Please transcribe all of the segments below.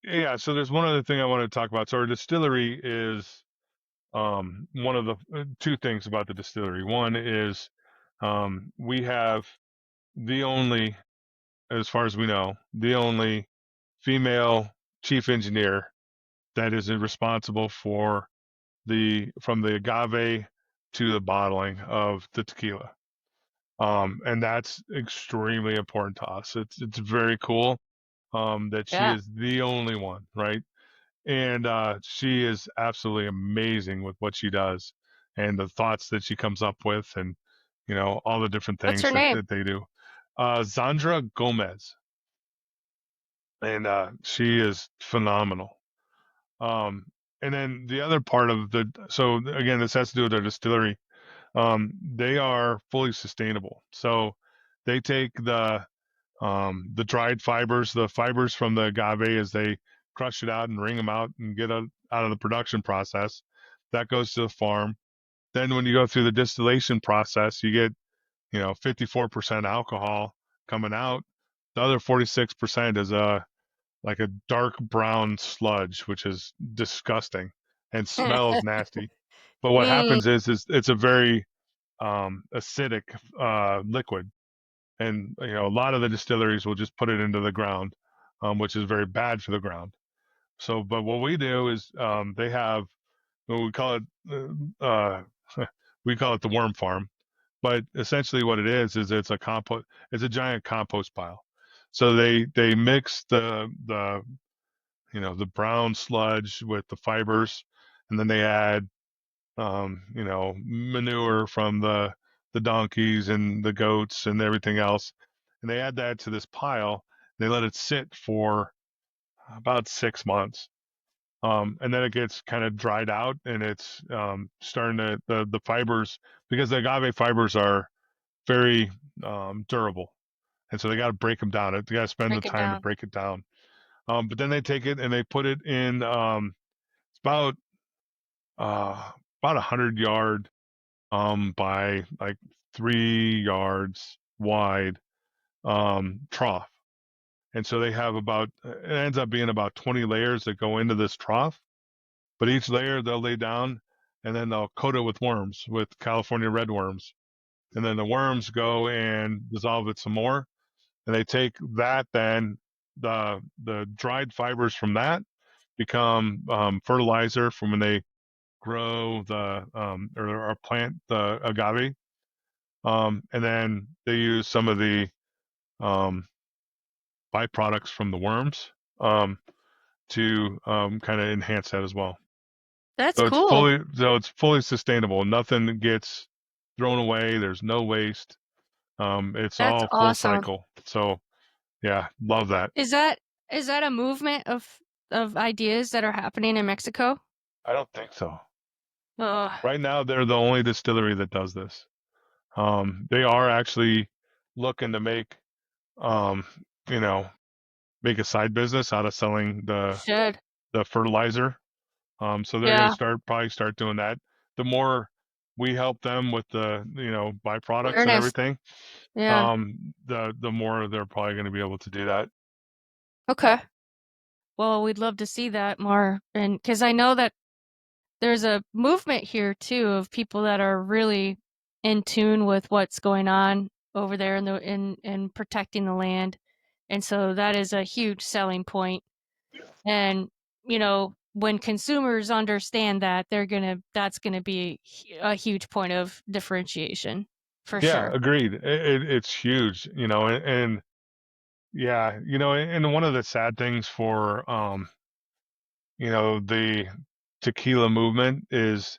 Yeah, so there's one other thing I want to talk about. So our distillery is one of the two things about the distillery. One is we have the only, as far as we know, the only female chief engineer that is responsible for the from the agave to the bottling of the tequila. And that's extremely important to us. It's very cool that she Yeah. is the only one, right? And she is absolutely amazing with what she does and the thoughts that she comes up with, and all the different What's things her name? that they do. Zandra Gómez, and she is phenomenal. Um, and then the other part of so again, this has to do with their distillery. They are fully sustainable. So they take the dried fibers, the fibers from the agave, as they crush it out and wring them out and get out of the production process. That goes to the farm. Then when you go through the distillation process, you get 54% alcohol coming out. The other 46% is like a dark brown sludge, which is disgusting and smells nasty. But what Mm, happens is it's a very acidic liquid, and a lot of the distilleries will just put it into the ground, which is very bad for the ground. So, but what we do is they have what we call it uh, we call it the worm farm, but essentially what it is it's a compost, it's a giant compost pile. So they mix the brown sludge with the fibers, and then they add manure from the donkeys and the goats and everything else, and they add that to this pile. They let it sit for about 6 months, and then it gets kind of dried out, and it's starting to the fibers, because the agave fibers are very durable, and so they got to break them down. They got to spend the break it time to down. break it down. But then they take it and they put it in. It's uh, about 100 yard by like 3 yards wide trough. And so they have it ends up being about 20 layers that go into this trough, but each layer they'll lay down and then they'll coat it with worms, with California red worms. And then the worms go and dissolve it some more. And they take that, then the dried fibers from that become fertilizer from when they grow or plant the agave. And then they use some of the um, byproducts from the worms um, to kind of enhance that as well. That's So cool. it's fully sustainable. Nothing gets thrown away. There's no waste. It's That's all full awesome. cycle. So yeah, love that. Is that is that a movement of ideas that are happening in Mexico? I don't think so. Uh, Right now, they're the only distillery that does this. They are actually looking to um, you know, make a side business out of selling should. the fertilizer. So they're going to Yeah. start doing that. The more we help them with the byproducts and Awareness. everything, Yeah. the more they're probably going to be able to do that. Okay. Well, we'd love to see that more, and because I know that there's a movement here too of people that are really in tune with what's going on over there in protecting the land. And so that is a huge selling point. And when consumers understand that, that's gonna be a huge point of differentiation for Yeah, sure. agreed. It's huge, and yeah, and one of the sad things for the tequila movement is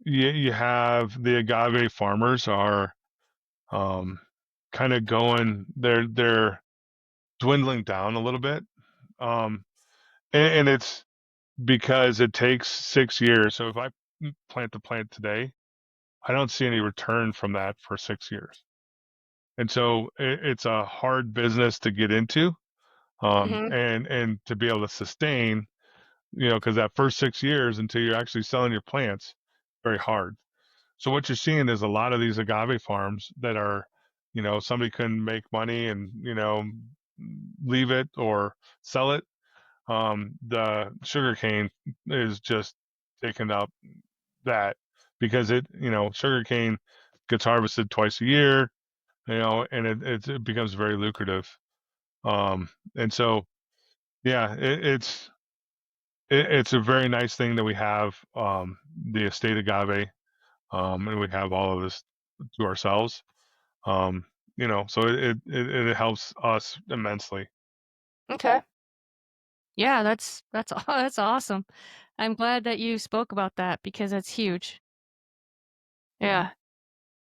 you have the agave farmers are um, kind of they're dwindling down a little bit, um, and it's because it takes 6 years. So if I plant the plant today, I don't see any return from that for 6 years, and so it's a hard business to get into, Mhm. and to be able to sustain, because that first 6 years until you're actually selling your plants, very hard. So what you're seeing is a lot of these agave farms that are, somebody couldn't make money and leave it or sell it. the sugarcane is just taking up that because sugarcane gets harvested twice a year, and it becomes very lucrative. And so, yeah, it's a very nice thing that we have the estate agave, and we have all of this to ourselves. Um, so it helps us immensely. Okay. Yeah, that's awesome. I'm glad that you spoke about that because that's huge. Yeah.